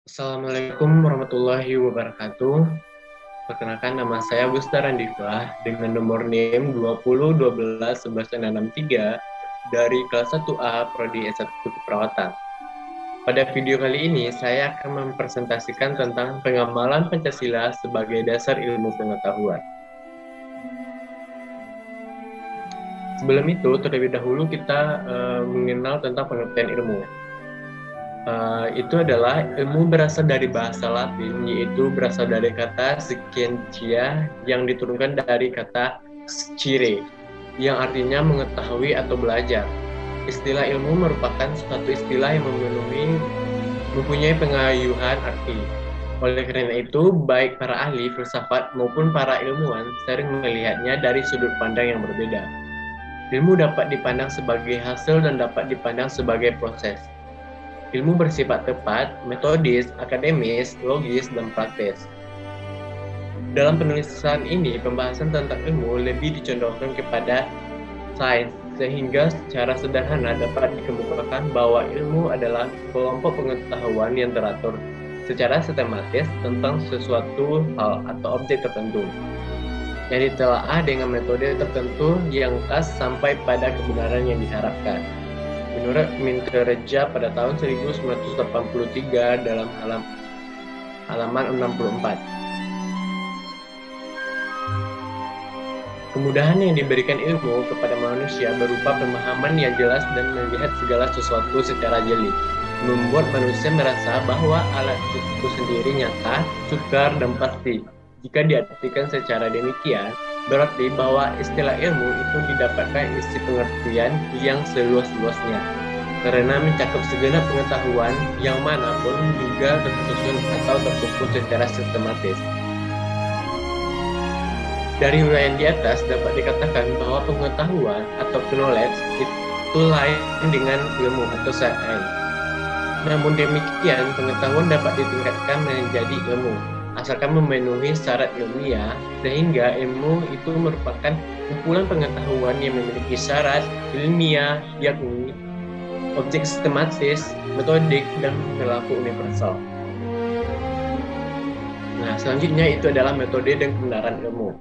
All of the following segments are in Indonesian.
Assalamualaikum warahmatullahi wabarakatuh. Perkenalkan, nama saya Bustar Andifah dengan nomor NIM 20121163 dari kelas 1A Prodi S1 Keperawatan. Pada video kali ini saya akan mempresentasikan tentang pengamalan Pancasila sebagai dasar ilmu pengetahuan. Sebelum itu, terlebih dahulu kita mengenal tentang pengertian ilmu. Itu adalah ilmu berasal dari bahasa Latin, yaitu berasal dari kata scientia yang diturunkan dari kata scire, yang artinya mengetahui atau belajar. Istilah ilmu merupakan suatu istilah yang mempunyai pengayuhan arti. Oleh karena itu, baik para ahli filsafat maupun para ilmuwan sering melihatnya dari sudut pandang yang berbeda. Ilmu dapat dipandang sebagai hasil dan dapat dipandang sebagai proses. Ilmu bersifat tepat, metodis, akademis, logis, dan praktis. Dalam penulisan ini, pembahasan tentang ilmu lebih dicondongkan kepada sains, sehingga secara sederhana dapat dikemukakan bahwa ilmu adalah kelompok pengetahuan yang teratur secara sistematis tentang sesuatu hal atau objek tertentu, yang ditelaah dengan metode tertentu yang khas sampai pada kebenaran yang diharapkan. Menurut Mintereja pada tahun 1983 dalam halaman 64. Kemudahan yang diberikan ilmu kepada manusia berupa pemahaman yang jelas dan melihat segala sesuatu secara jeli, membuat manusia merasa bahwa alat itu sendiri nyata, sukar, dan pasti. Jika diartikan secara demikian, berarti bahwa istilah ilmu itu didapatkan isi pengertian yang seluas-luasnya, karena mencakup segenap pengetahuan yang manapun juga tersusun atau terkumpul secara sistematis. Dari uraian di atas dapat dikatakan bahwa pengetahuan atau knowledge itu lain dengan ilmu atau sains. Namun demikian, pengetahuan dapat ditingkatkan menjadi ilmu, asalkan memenuhi syarat ilmiah, sehingga ilmu itu merupakan kumpulan pengetahuan yang memiliki syarat ilmiah, yakni objek sistematis, metodik, dan perilaku universal. Nah, selanjutnya itu adalah metode dan kebenaran ilmu.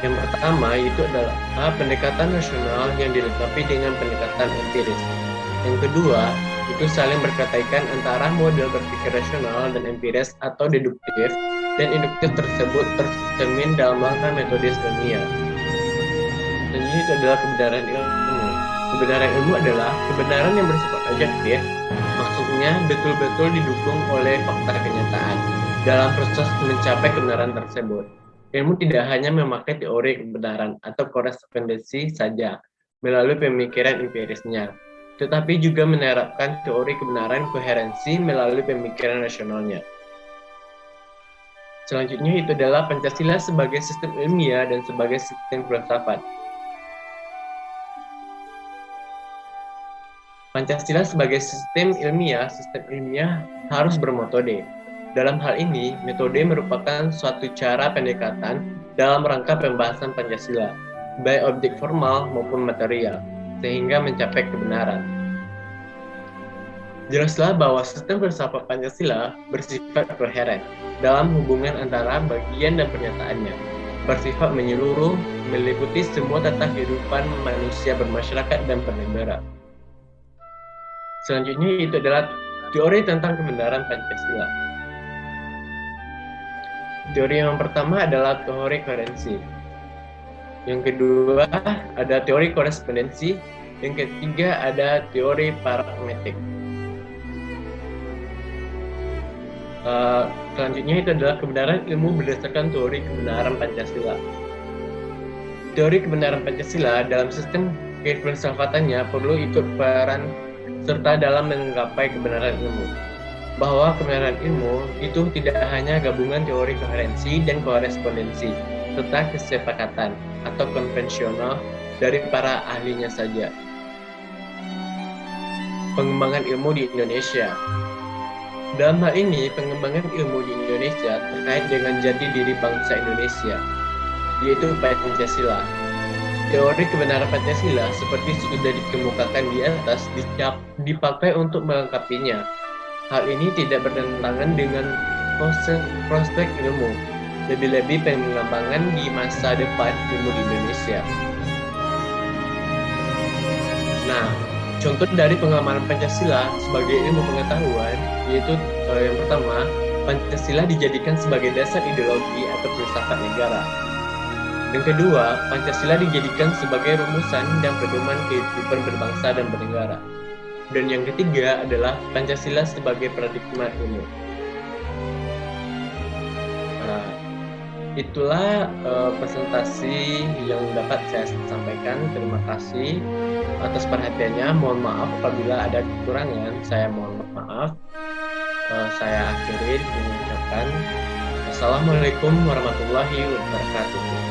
Yang pertama itu adalah pendekatan rasional yang dilengkapi dengan pendekatan empiris. Yang kedua, itu saling berkaitan antara model berpikir rasional dan empiris atau deduktif, dan induktif tersebut tercermin dalam langkah metodis ilmiah. Selanjutnya itu adalah kebenaran ilmu. Kebenaran ilmu adalah kebenaran yang bersifat objektif, maksudnya betul-betul didukung oleh fakta kenyataan dalam proses mencapai kebenaran tersebut. Ilmu tidak hanya memakai teori kebenaran atau korespondensi saja melalui pemikiran empirisnya, tetapi juga menerapkan teori kebenaran koherensi melalui pemikiran rasionalnya. Selanjutnya itu adalah Pancasila sebagai sistem ilmiah dan sebagai sistem filsafat. Pancasila sebagai sistem ilmiah harus bermetode. Dalam hal ini, metode merupakan suatu cara pendekatan dalam rangka pembahasan Pancasila, baik objek formal maupun material, sehingga mencapai kebenaran. Jelaslah bahwa sistem filsafat Pancasila bersifat koheren dalam hubungan antara bagian dan pernyataannya, bersifat menyeluruh, meliputi semua tata kehidupan manusia bermasyarakat dan bernegara. Selanjutnya itu adalah teori tentang kebenaran Pancasila. Teori yang pertama adalah teori koherensi. Yang kedua ada teori korespondensi. Yang ketiga ada teori pragmatik. Selanjutnya itu adalah kebenaran ilmu berdasarkan teori kebenaran Pancasila. Teori kebenaran Pancasila dalam sistem kefilsafatannya perlu ikut peran serta dalam menggapai kebenaran ilmu. Bahwa kebenaran ilmu itu tidak hanya gabungan teori koherensi dan korespondensi, serta kesepakatan atau konvensional dari para ahlinya saja. Pengembangan ilmu di Indonesia. Dalam hal ini, pengembangan ilmu di Indonesia terkait dengan jati diri bangsa Indonesia, yaitu Pancasila. Di Teori kebenaran Pancasila seperti sudah dikemukakan di atas dipakai untuk melengkapinya. Hal ini tidak bertentangan dengan prospek ilmu, lebih-lebih pengembangan di masa depan ilmu di Indonesia. Nah, contoh dari pengembangan Pancasila sebagai ilmu pengetahuan yaitu yang pertama, Pancasila dijadikan sebagai dasar ideologi atau filsafat negara. Yang kedua, Pancasila dijadikan sebagai rumusan dan pedoman kehidupan berbangsa dan bernegara. Dan yang ketiga adalah Pancasila sebagai paradigma ilmu. Nah, itulah presentasi yang dapat saya sampaikan. Terima kasih atas perhatiannya. Mohon maaf apabila ada kekurangan. Saya mohon maaf. Saya akhiri mengucapkan Assalamualaikum warahmatullahi wabarakatuh.